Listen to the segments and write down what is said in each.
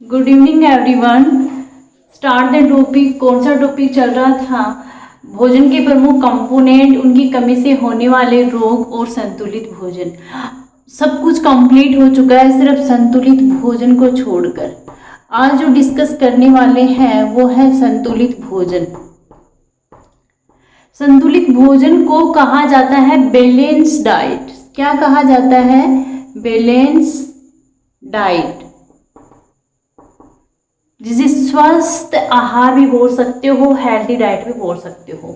Good evening everyone. Start the topic. कौन सा topic चल रहा था? भोजन के प्रमुख कंपोनेंट, उनकी कमी से होने वाले रोग और संतुलित भोजन। सब कुछ कंप्लीट हो चुका है सिर्फ संतुलित भोजन को छोड़कर। आज जो डिस्कस करने वाले हैं वो है संतुलित भोजन। संतुलित भोजन को कहा जाता है बैलेंस डाइट। क्या कहा जाता है? बैलेंस डाइट, जिसे स्वस्थ आहार भी बोल सकते हो, हेल्दी डाइट भी बोल सकते हो।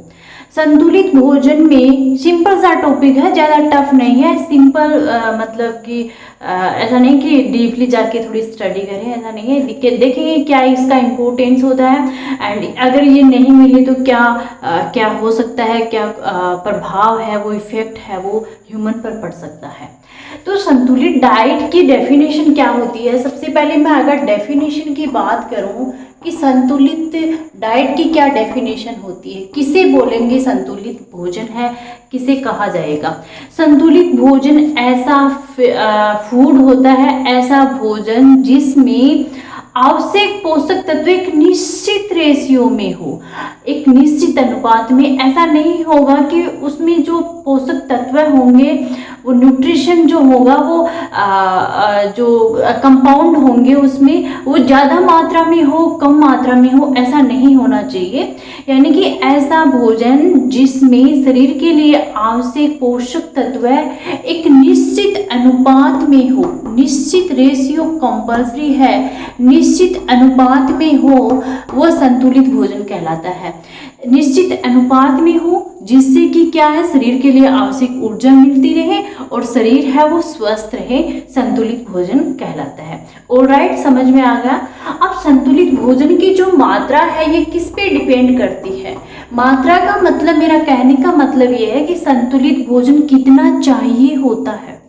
संतुलित भोजन में सिंपल सा टॉपिक है, ज़्यादा टफ नहीं है। सिंपल मतलब कि ऐसा नहीं कि डीपली जाके थोड़ी स्टडी करें, ऐसा नहीं है। देखेंगे क्या इसका इम्पोर्टेंस होता है एंड अगर ये नहीं मिले तो क्या हो सकता है, क्या प्रभाव है, वो इफेक्ट है वो ह्यूमन पर पड़ सकता है। तो संतुलित डाइट की डेफिनेशन क्या होती है? सबसे पहले मैं अगर डेफिनेशन की बात करूं कि संतुलित डाइट की क्या डेफिनेशन होती है, किसे बोलेंगे संतुलित भोजन है, किसे कहा जाएगा? संतुलित भोजन ऐसा फूड होता है, ऐसा भोजन जिसमें आवश्यक पोषक तत्व एक निश्चित रेशियो में हो, एक निश्चित अनुपात में। ऐसा नहीं होगा कि उसमें जो पोषक तत्व होंगे, वो न्यूट्रिशन जो होगा, वो जो कंपाउंड होंगे उसमें वो ज़्यादा मात्रा में हो, कम मात्रा में हो, ऐसा नहीं होना चाहिए। यानी कि ऐसा भोजन जिसमें शरीर के लिए आवश्यक पोषक तत्व एक निश्चित अनुपात में हो, निश्चित रेशियो कंपल्सरी है, निश्चित अनुपात में हो, वो संतुलित भोजन कहलाता है। निश्चित अनुपात में हो जिससे कि क्या है, शरीर के लिए आवश्यक ऊर्जा मिलती रहे और शरीर है वो स्वस्थ रहे, संतुलित भोजन कहलाता है। ऑलराइट, समझ में आ गया? अब संतुलित भोजन की जो मात्रा है ये किस पे डिपेंड करती है? मात्रा का मतलब, मेरा कहने का मतलब ये है कि संतुलित भोजन कितना चाहिए होता है,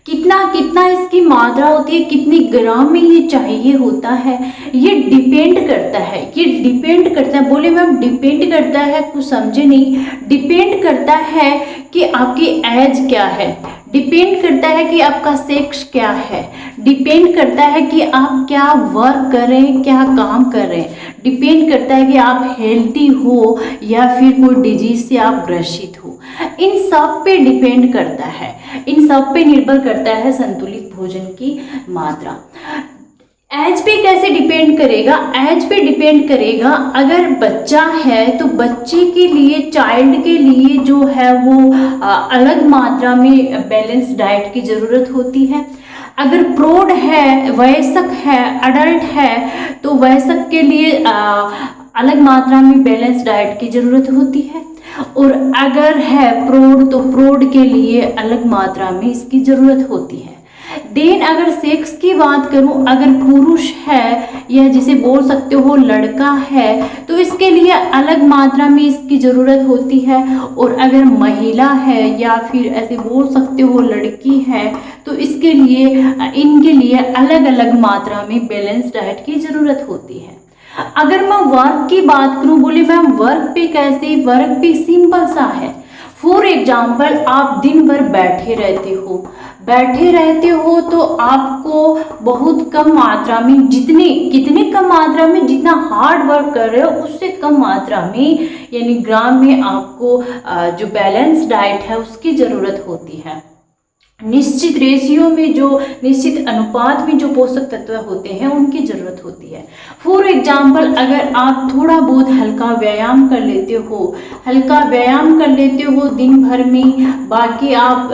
कितना इसकी मात्रा होती है, कितनी ग्राम में ये चाहिए होता है, ये डिपेंड करता है। ये डिपेंड करता है, बोले मैम डिपेंड करता है, कुछ समझे नहीं। डिपेंड करता है कि आपकी एज क्या है, डिपेंड करता है कि आपका सेक्स क्या है, डिपेंड करता है कि आप क्या वर्क कर रहे हैं, क्या काम कर रहे हैं, डिपेंड करता है कि आप हेल्थी हो या फिर कोई डिजीज से आप ग्रसित हो। इन सब पे डिपेंड करता है, इन सब पे निर्भर करता है संतुलित भोजन की मात्रा। एज पे कैसे डिपेंड करेगा? एज पे डिपेंड करेगा, अगर बच्चा है तो बच्चे के लिए, चाइल्ड के लिए जो है वो अलग मात्रा में बैलेंस डाइट की ज़रूरत होती है। अगर प्रौढ़ है, वयस्क है, अडल्ट है, तो वयस्क के लिए अलग मात्रा में बैलेंस डाइट की ज़रूरत होती है। और अगर है प्रौढ़ तो प्रौढ़ के लिए अलग मात्रा में इसकी ज़रूरत होती है। देन अगर सेक्स की बात करूं, अगर पुरुष है या जिसे बोल सकते हो लड़का है, तो इसके लिए अलग मात्रा में इसकी ज़रूरत होती है। और अगर महिला है या फिर ऐसे बोल सकते हो लड़की है, तो इसके लिए, इनके लिए अलग अलग मात्रा में बैलेंस डाइट की ज़रूरत होती है। अगर मैं वर्क की बात करूं, बोले मैम वर्क पे कैसे? वर्क पे सिंपल सा है। फॉर एग्जाम्पल, आप दिन भर बैठे रहते हो तो आपको बहुत कम मात्रा में, कितने कम मात्रा में, जितना हार्ड वर्क कर रहे हो उससे कम मात्रा में, यानी ग्राम में आपको जो बैलेंस डाइट है उसकी ज़रूरत होती है। निश्चित रेशियो में, जो निश्चित अनुपात में जो पोषक तत्व होते हैं उनकी ज़रूरत होती है। फॉर एग्जाम्पल, अगर आप थोड़ा बहुत हल्का व्यायाम कर लेते हो दिन भर में, बाकी आप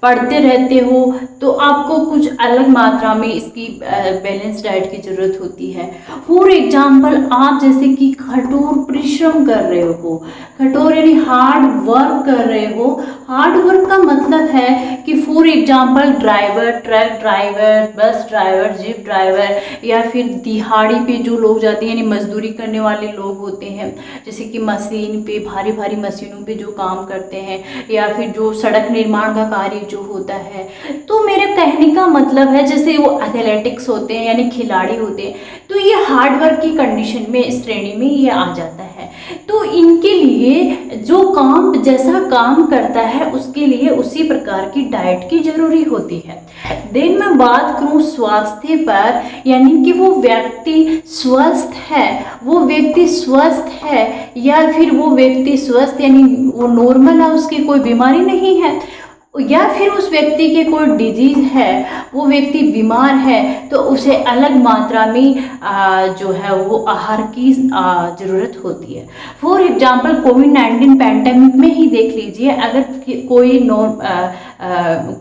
पढ़ते रहते हो, तो आपको कुछ अलग मात्रा में इसकी बैलेंस डाइट की ज़रूरत होती है। फॉर एग्जाम्पल, आप जैसे कि कठोर परिश्रम कर रहे हो, कठोर यानी हार्ड वर्क कर रहे हो। हार्ड वर्क का मतलब है कि for example driver, truck driver, bus driver, jeep driver, या फिर दिहाड़ी पे जो लोग जाते हैं, यानी मजदूरी करने वाले लोग होते हैं, जैसे कि मशीन पे, भारी भारी मशीनों पे जो काम करते हैं, या फिर जो सड़क निर्माण का कार्य जो जो होता है। तो मेरे कहने का मतलब है जैसे वो एथलेटिक्स होते हैं यानी खिलाड़ी होते हैं, तो ये हार्डवर्क की कंडीशन में इस श्रेणी में ये आ जाता है। तो इनके लिए जो काम जैसा काम करता है उसके लिए उसी प्रकार की डाइट की जरूरी होती है। देन मैं बात करूं स्वास्थ्य पर, यानी कि वो व्यक्ति स्वस्थ है, वो व्यक्ति स्वस्थ है या फिर वो व्यक्ति स्वस्थ यानी वो नॉर्मल है, उसकी कोई बीमारी नहीं है, या फिर उस व्यक्ति के कोई डिजीज है, वो व्यक्ति बीमार है, तो उसे अलग मात्रा में जो है वो आहार की ज़रूरत होती है। फॉर एग्जांपल कोविड-19 पैंडेमिक में ही देख लीजिए, अगर कोई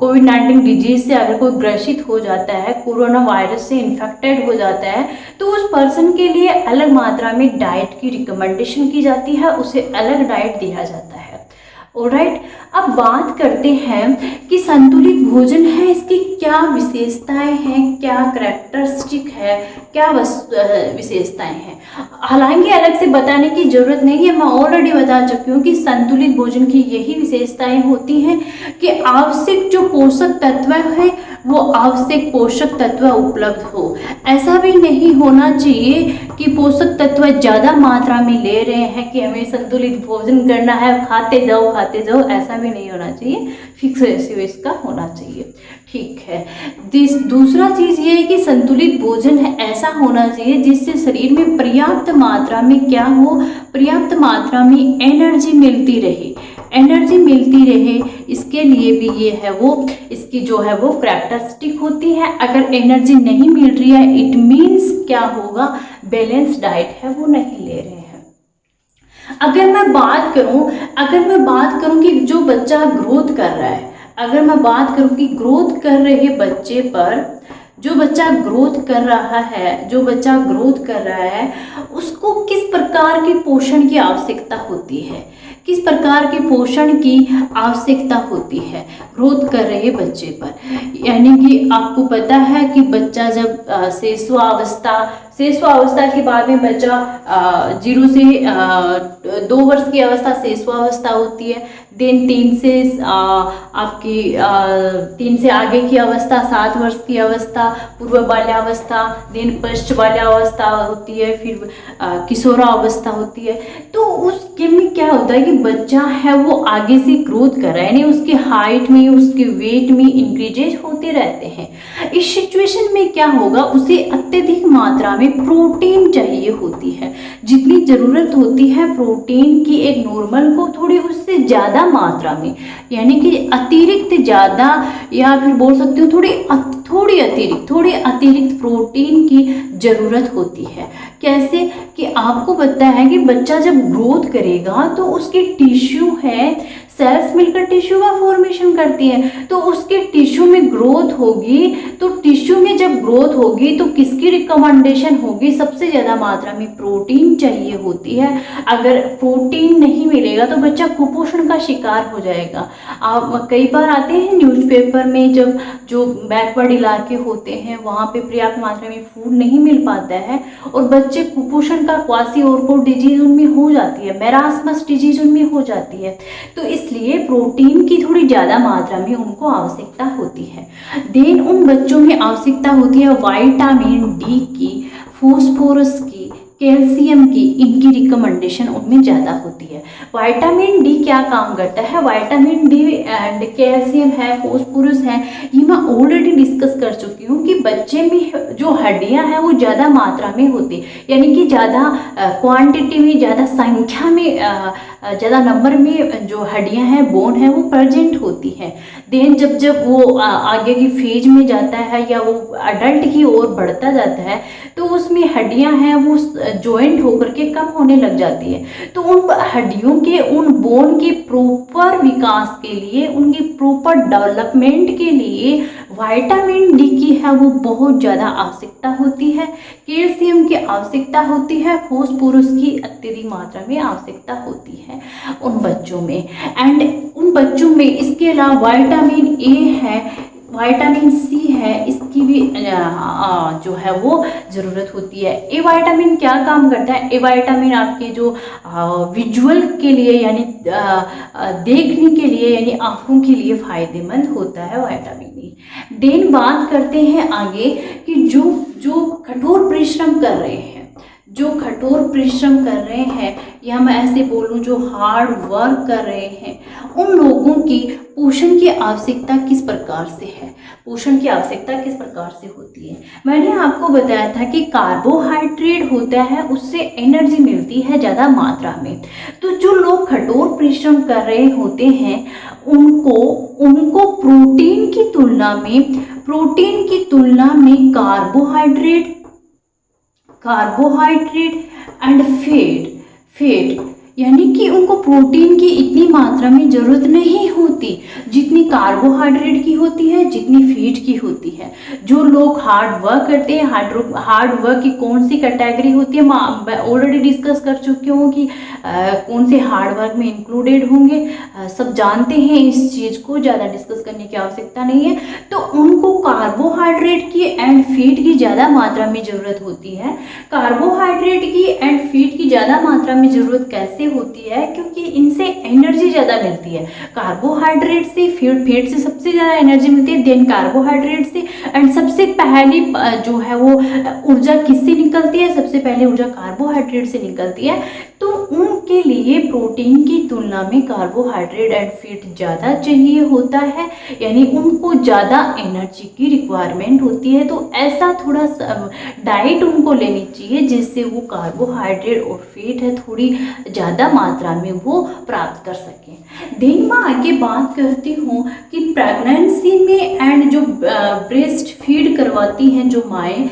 कोविड-19 डिजीज से अगर कोई ग्रसित हो जाता है, कोरोना वायरस से इन्फेक्टेड हो जाता है, तो उस पर्सन के लिए अलग मात्रा में डाइट की रिकमेंडेशन की जाती है, उसे अलग डाइट दिया जाता है। ऑलराइट, अब बात करते हैं कि संतुलित भोजन है, इसकी क्या विशेषताएं हैं, क्या करैक्टरिस्टिक है, क्या विशेषताएं हैं। हालांकि अलग से बताने की जरूरत नहीं है, मैं ऑलरेडी बता चुकी हूँ कि संतुलित भोजन की यही विशेषताएं होती हैं कि आवश्यक जो पोषक तत्व है वो आवश्यक पोषक तत्व उपलब्ध हो। ऐसा भी नहीं होना चाहिए कि पोषक तत्व ज़्यादा मात्रा में ले रहे हैं कि हमें संतुलित भोजन करना है, खाते जाओ, ऐसा भी नहीं होना चाहिए, फिक्स रेशियो इसका होना चाहिए। ठीक है, दूसरा चीज़ ये है कि संतुलित भोजन है ऐसा होना चाहिए जिससे शरीर में पर्याप्त मात्रा में क्या हो, पर्याप्त मात्रा में एनर्जी मिलती रहे, इसके लिए भी ये है वो इसकी जो है वो करैक्टरिस्टिक होती है। अगर एनर्जी नहीं मिल रही है, इट मीन्स क्या होगा, बैलेंस डाइट है वो नहीं ले रहे हैं। अगर मैं बात करूं कि जो बच्चा ग्रोथ कर रहा है, अगर मैं बात करूं कि ग्रोथ कर रहे बच्चे पर, जो बच्चा ग्रोथ कर रहा है उसको किस प्रकार के पोषण की आवश्यकता होती है, किस प्रकार के पोषण की आवश्यकता होती है ग्रोथ कर रहे बच्चे पर। यानी कि आपको पता है कि बच्चा जब शेषवावस्था के बाद में बच्चा 0 से 2 वर्ष की अवस्था शेषवावस्था होती है। देन 3 से आगे की अवस्था 7 वर्ष की अवस्था पूर्व बाल्यावस्था, देन पश्च बाल्यावस्था होती है, फिर किशोरावस्था होती है। तो उसके में क्या होता है कि बच्चा है वो आगे से ग्रोथ कर रहा है, यानी उसके हाइट में, उसके वेट में इंक्रीजेज होते रहते हैं। इस सिचुएशन में क्या होगा, उसे अत्यधिक मात्रा में प्रोटीन चाहिए होती है। जितनी ज़रूरत होती है प्रोटीन की एक नॉर्मल को थोड़ी उससे ज़्यादा मात्रा में, यानी कि अतिरिक्त ज़्यादा, या फिर बोल सकते हो थोड़ी अतिरिक्त प्रोटीन की ज़रूरत होती है। कैसे कि आपको पता है कि बच्चा जब ग्रोथ करेगा तो उसके टिश्यू है, सेल्स मिलकर टिश्यू का फॉर्मेशन करती है, तो उसके टिश्यू में ग्रोथ होगी। तो टिश्यू में जब ग्रोथ होगी तो किसकी रिकमेंडेशन होगी, सबसे ज़्यादा मात्रा में प्रोटीन चाहिए होती है। अगर प्रोटीन नहीं मिलेगा तो बच्चा कुपोषण का शिकार हो जाएगा। आप कई बार आते हैं न्यूज़पेपर में, जब जो बैकवर्ड इलाके होते हैं वहाँ पे पर्याप्त मात्रा में फूड नहीं मिल पाता है और बच्चे कुपोषण का क्वासी-ओरकोड डिजीज उनमें हो जाती है, मैरास्मस डिजीज उनमें हो जाती है। तो इसलिए प्रोटीन की थोड़ी ज़्यादा मात्रा में उनको आवश्यकता होती है। देन उन बच्चों में आवश्यकता होती है विटामिन डी की, फॉस्फोरस की, कैल्शियम की, इनकी रिकमेंडेशन उनमें ज़्यादा होती है। विटामिन डी क्या काम करता है, विटामिन डी एंड कैल्शियम है, फॉस्फोरस है, ये मैं ऑलरेडी डिस्कस कर चुकी हूँ कि बच्चे में जो हड्डियाँ हैं वो ज़्यादा मात्रा में होती है, यानी कि ज़्यादा क्वांटिटी में, ज़्यादा संख्या में, ज़्यादा नंबर में जो हड्डियाँ हैं, बोन है, वो प्रेजेंट होती है। देन जब वो आगे की फेज में जाता है या वो अडल्ट की ओर बढ़ता जाता है तो उसमें हड्डियाँ हैं वो जॉइंट होकर के कम होने लग जाती है। तो उन हड्डियों के, उन बोन के प्रॉपर विकास के लिए, उनकी प्रॉपर डेवलपमेंट के लिए विटामिन डी की है वो बहुत ज़्यादा आवश्यकता होती है, कैल्शियम की आवश्यकता होती है, फॉस्फोरस की अत्यधिक मात्रा में आवश्यकता होती है उन बच्चों में। एंड उन बच्चों में इसके अलावा विटामिन ए है, विटामिन सी है, इसकी भी जो है वो ज़रूरत होती है। ए विटामिन क्या काम करता है? ए विटामिन आपके जो विजुअल के लिए यानी देखने के लिए यानी आँखों के लिए फ़ायदेमंद होता है विटामिन ई। देन बात करते हैं आगे कि जो कठोर परिश्रम कर रहे हैं, जो कठोर परिश्रम कर रहे हैं या मैं ऐसे बोलूँ जो हार्ड वर्क कर रहे हैं, उन लोगों की पोषण की आवश्यकता किस प्रकार से है? पोषण की आवश्यकता किस प्रकार से होती है? मैंने आपको बताया था कि कार्बोहाइड्रेट होता है, उससे एनर्जी मिलती है ज़्यादा मात्रा में। तो जो लोग कठोर परिश्रम कर रहे होते हैं उनको प्रोटीन की तुलना में कार्बोहाइड्रेट एंड फैट यानी कि उनको प्रोटीन की इतनी मात्रा में ज़रूरत नहीं होती जितनी कार्बोहाइड्रेट की होती है, जितनी फैट की होती है। जो लोग हार्ड वर्क करते हैं, हार्ड वर्क की कौन सी कैटेगरी होती है मैं ऑलरेडी डिस्कस कर चुकी हूँ कि कौन से हार्ड वर्क में इंक्लूडेड होंगे, सब जानते हैं इस चीज़ को, ज़्यादा डिस्कस करने की आवश्यकता नहीं है। तो उनको कार्बोहाइड्रेट की एंड फैट की ज़्यादा मात्रा में ज़रूरत होती है। कार्बोहाइड्रेट की एंड फैट की ज़्यादा मात्रा में ज़रूरत कैसे होती है? क्योंकि इनसे एनर्जी ज़्यादा मिलती है। कार्बोहाइड्रेट से फैट से सबसे ज़्यादा एनर्जी मिलती है, देन कार्बोहाइड्रेट से। एंड सबसे पहली जो है वो ऊर्जा किससे निकलती है? सबसे पहले ऊर्जा कार्बोहाइड्रेट से निकलती है। तो उनके लिए प्रोटीन की तुलना में कार्बोहाइड्रेट एंड फैट ज़्यादा चाहिए होता है, यानी उनको ज़्यादा एनर्जी की रिक्वायरमेंट होती है। तो ऐसा थोड़ा डाइट उनको लेनी चाहिए जिससे वो कार्बोहाइड्रेट और फैट है थोड़ी ज़्यादा मात्रा में वो प्राप्त कर सकें। देन मैं आगे बात करती हूँ कि प्रेगनेंसी में एंड जो ब्रेस्ट फीड करवाती हैं जो माएँ,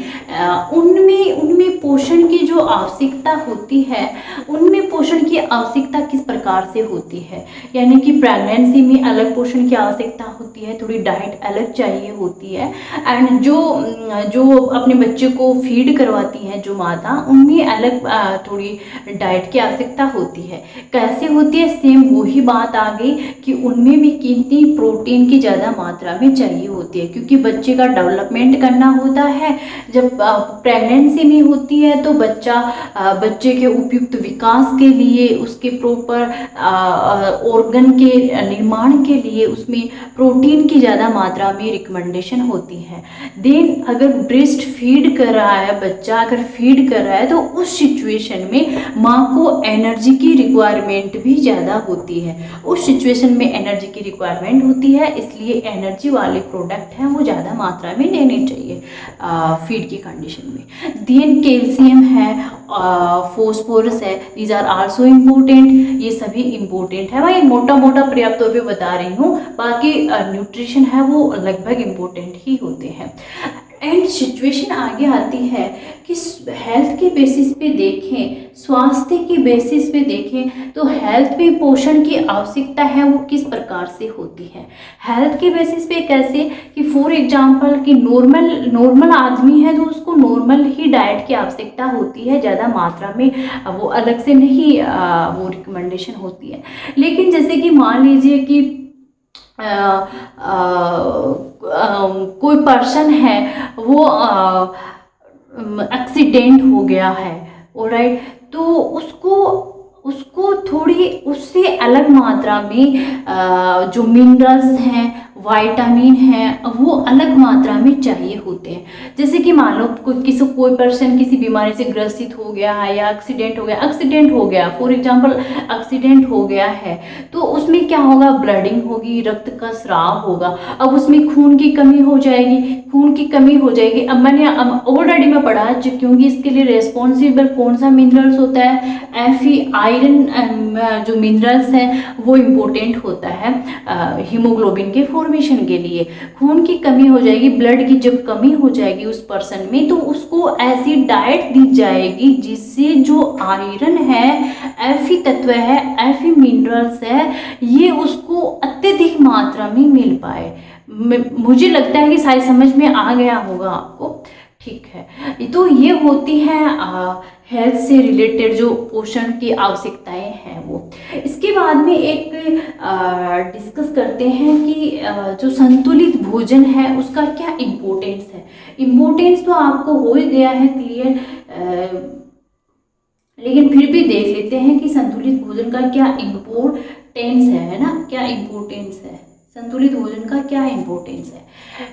उनमें पोषण की जो आवश्यकता होती है, उनमें पोषण की आवश्यकता किस प्रकार से होती है? यानी कि प्रेगनेंसी में अलग पोषण की आवश्यकता होती है, थोड़ी डाइट अलग चाहिए होती है। एंड जो अपने बच्चे को फीड करवाती हैं जो माता, उनमें अलग थोड़ी डाइट की आवश्यकता होती है। कैसे होती है? सेम वही बात आ गई कि उनमें भी कितनी प्रोटीन की ज़्यादा मात्रा में चाहिए होती है, क्योंकि बच्चे का डेवलपमेंट करना होता है। जब प्रेगनेंसी में होती है तो बच्चे के उपयुक्त विकास के लिए, उसके प्रॉपर ऑर्गन के निर्माण के लिए उसमें प्रोटीन की ज़्यादा मात्रा में रिकमेंडेशन होती है। देन अगर ब्रेस्ट फीड कर रहा है, बच्चा अगर फीड कर रहा है, तो उस सिचुएशन में माँ को एनर्जी की रिक्वायरमेंट भी ज़्यादा होती है। उस सिचुएशन में एनर्जी की रिक्वायरमेंट होती है, इसलिए एनर्जी वाले प्रोडक्ट हैं वो ज़्यादा मात्रा में लेने चाहिए फीड की कंडीशन में। देन कैल्शियम है, फॉस्फोरस है, दीज आर आल्सो इम्पोर्टेंट। ये सभी इम्पोर्टेंट है भाई, मोटा मोटा पर्याप्त तौर पे बता रही हूँ, बाकी न्यूट्रिशन है वो लगभग इम्पोर्टेंट ही होते हैं। एंड सिचुएशन आगे आती है कि हेल्थ के बेसिस पे देखें, स्वास्थ्य के बेसिस पे देखें तो हेल्थ में पोषण की आवश्यकता है वो किस प्रकार से होती है? हेल्थ के बेसिस पे कैसे कि फॉर एग्जांपल कि नॉर्मल आदमी है तो उसको नॉर्मल ही डाइट की आवश्यकता होती है, ज़्यादा मात्रा में वो अलग से नहीं वो रिकमेंडेशन होती है। लेकिन जैसे कि मान लीजिए कि कोई पर्सन है वो एक्सीडेंट हो गया है, ऑलराइट, तो उसको थोड़ी उससे अलग मात्रा में जो मिनरल्स हैं, विटामिन हैं, वो अलग मात्रा में चाहिए होते हैं। जैसे कि मान लो कोई पर्सन किसी बीमारी से ग्रसित हो गया है या एक्सीडेंट हो गया फॉर एग्जांपल एक्सीडेंट हो गया है, तो उसमें क्या होगा? ब्लडिंग होगी, रक्त का स्राव होगा। अब उसमें खून की कमी हो जाएगी। अब मैंने ऑलरेडी मैं पढ़ा चुकी हूँ कि इसके लिए रेस्पॉन्सिबल कौन सा मिनरल्स होता है? Fe, आयरन जो मिनरल्स हैं वो इम्पोर्टेंट होता है हीमोग्लोबिन के फॉर्मेशन के लिए। खून की कमी हो जाएगी, ब्लड की जब कमी हो जाएगी उस पर्सन में, तो उसको ऐसी डाइट दी जाएगी जिससे जो आयरन है, Fe तत्व है, Fe मिनरल्स है, ये उसको अत्यधिक मात्रा में मिल पाए। मुझे लगता है कि शायद समझ में आ गया होगा आपको। ठीक है, तो ये होती है हेल्थ से रिलेटेड जो पोषण की आवश्यकताएं हैं वो। इसके बाद में एक डिस्कस करते हैं कि जो संतुलित भोजन है उसका क्या इम्पोर्टेंस है। इम्पोर्टेंस तो आपको हो ही गया है क्लियर, लेकिन फिर भी देख लेते हैं कि संतुलित भोजन का क्या इम्पोर्टेंस है ना, क्या इम्पोर्टेंस है, संतुलित भोजन का क्या इम्पोर्टेंस है।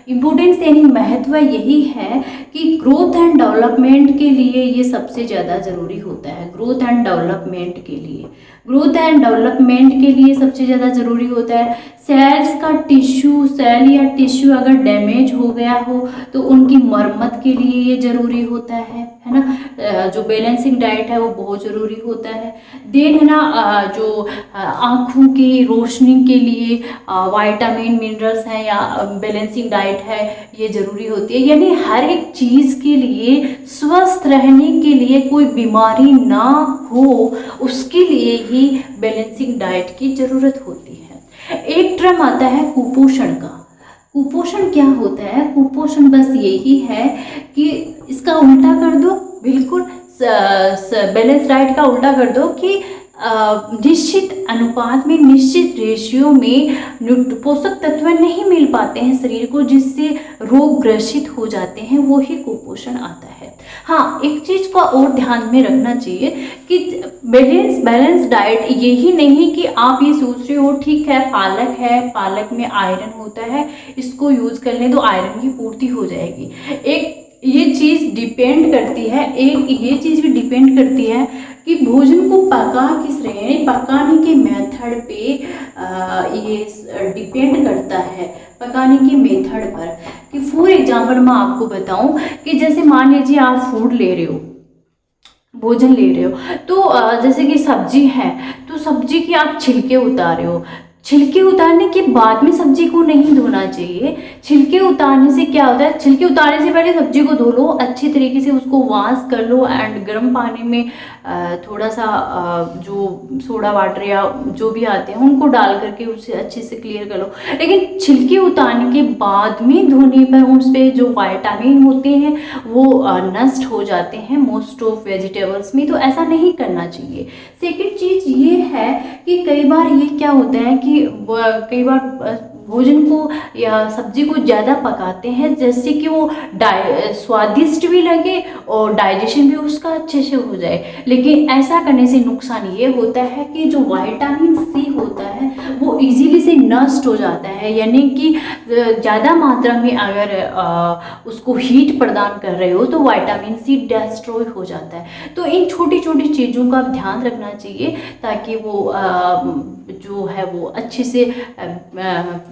इम्पोर्टेंस यानी महत्व यही है कि ग्रोथ एंड डेवलपमेंट के लिए ये सबसे ज़्यादा ज़रूरी होता है। ग्रोथ एंड डेवलपमेंट के लिए, ग्रोथ एंड डेवलपमेंट के लिए सबसे ज़्यादा ज़रूरी होता है। सेल्स का टिश्यू, सेल या टिश्यू अगर डैमेज हो गया हो तो उनकी मरम्मत के लिए ये ज़रूरी होता है ना। जो बैलेंसिंग डाइट है वो बहुत ज़रूरी होता है। देन है ना, जो आँखों की रोशनी के लिए विटामिन मिनरल्स हैं या बैलेंसिंग डाइट है ये ज़रूरी होती है। यानी हर एक चीज़ के लिए, स्वस्थ रहने के लिए, कोई बीमारी ना हो उसके लिए ही बैलेंसिंग डाइट की ज़रूरत होती है। एक टर्म आता है कुपोषण का। कुपोषण क्या होता है? कुपोषण बस यही है कि इसका उल्टा कर दो, बिल्कुल बैलेंस डाइट का उल्टा कर दो कि निश्चित अनुपात में, निश्चित रेशियो में पोषक तत्व नहीं मिल पाते हैं शरीर को, जिससे रोग ग्रसित हो जाते हैं, वो ही कुपोषण आता है। हाँ, एक चीज़ को और ध्यान में रखना चाहिए कि बैलेंस डाइट यही नहीं कि आप ये सोच रहे हो ठीक है पालक है, पालक में आयरन होता है, इसको यूज कर लें तो आयरन की पूर्ति हो जाएगी। एक ये चीज़ डिपेंड करती है, एक ये चीज़ भी डिपेंड करती है कि भोजन को पका किस रहे हैं, पकाने के मेथड पे ये डिपेंड करता है, पकाने के मेथड पर। कि फॉर एग्जांपल मैं आपको बताऊं कि जैसे मान लीजिए आप फूड ले रहे हो, भोजन ले रहे हो, तो जैसे कि सब्जी है तो सब्जी की आप छिलके उतारे हो, छिलके उतारने के बाद में सब्जी को नहीं धोना चाहिए। छिलके उतारने से क्या होता है, छिलके उतारने से पहले सब्जी को धो लो, अच्छी तरीके से उसको वॉश कर लो एंड गर्म पानी में थोड़ा सा जो सोडा वाटर या जो भी आते हैं उनको डाल करके उसे अच्छे से क्लियर कर लो। लेकिन छिलके उतारने के बाद में धोने पर उस पर जो विटामिन होते हैं वो नष्ट हो जाते हैं मोस्ट ऑफ वेजिटेबल्स में, तो ऐसा नहीं करना चाहिए। सेकेंड चीज़ ये है कि कई बार ये क्या होता है कि कई बार भोजन को या सब्जी को ज़्यादा पकाते हैं जिससे कि वो स्वादिष्ट भी लगे और डाइजेशन भी उसका अच्छे से हो जाए। लेकिन ऐसा करने से नुकसान ये होता है कि जो विटामिन सी होता है वो इजीली से नष्ट हो जाता है, यानी कि ज़्यादा मात्रा में अगर उसको हीट प्रदान कर रहे हो तो विटामिन सी डिस्ट्रॉय हो जाता है। तो इन छोटी छोटी चीज़ों का ध्यान रखना चाहिए ताकि वो जो है वो अच्छे से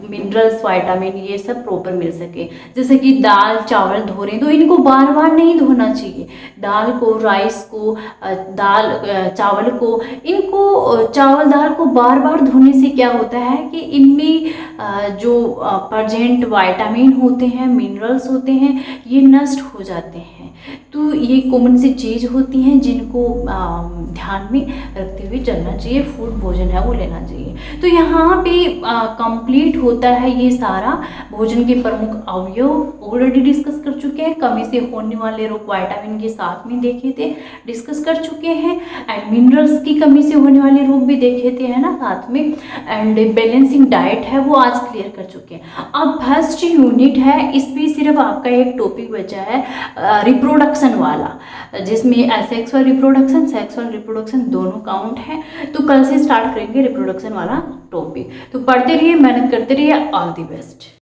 मिनरल्स, विटामिन ये सब प्रॉपर मिल सके। जैसे कि दाल चावल धो रहे हैं तो इनको बार बार नहीं धोना चाहिए। दाल को, राइस को, दाल चावल को, इनको चावल दाल को बार बार धोने से क्या होता है कि इनमें जो प्रेजेंट विटामिन होते हैं, मिनरल्स होते हैं, ये नष्ट हो जाते हैं। तो ये कॉमन सी चीज़ होती हैं जिनको ध्यान में रखते हुए चलना चाहिए, फूड भोजन है वो लेना चाहिए। तो यहाँ पे कंप्लीट होता है ये सारा भोजन के प्रमुख अवयव ऑलरेडी डिस्कस कर चुके हैं। कमी से होने वाले रोग विटामिन के साथ में देखे थे, डिस्कस कर चुके हैं, एंड मिनरल्स की कमी से होने वाले रोग भी देखे थे है ना साथ में, एंड बैलेंसिंग डाइट है वो आज क्लियर कर चुके हैं। अब फर्स्ट यूनिट है, इसमें सिर्फ आपका एक टॉपिक बचा है रिप्रोडक्शन वाला, जिसमें सेक्सुअल रिप्रोडक्शन दोनों काउंट है। तो कल से स्टार्ट करेंगे रिप्रोडक्शन वाला टॉपिक। तो पढ़ते रहिए, मेहनत करते रहिए। All the best.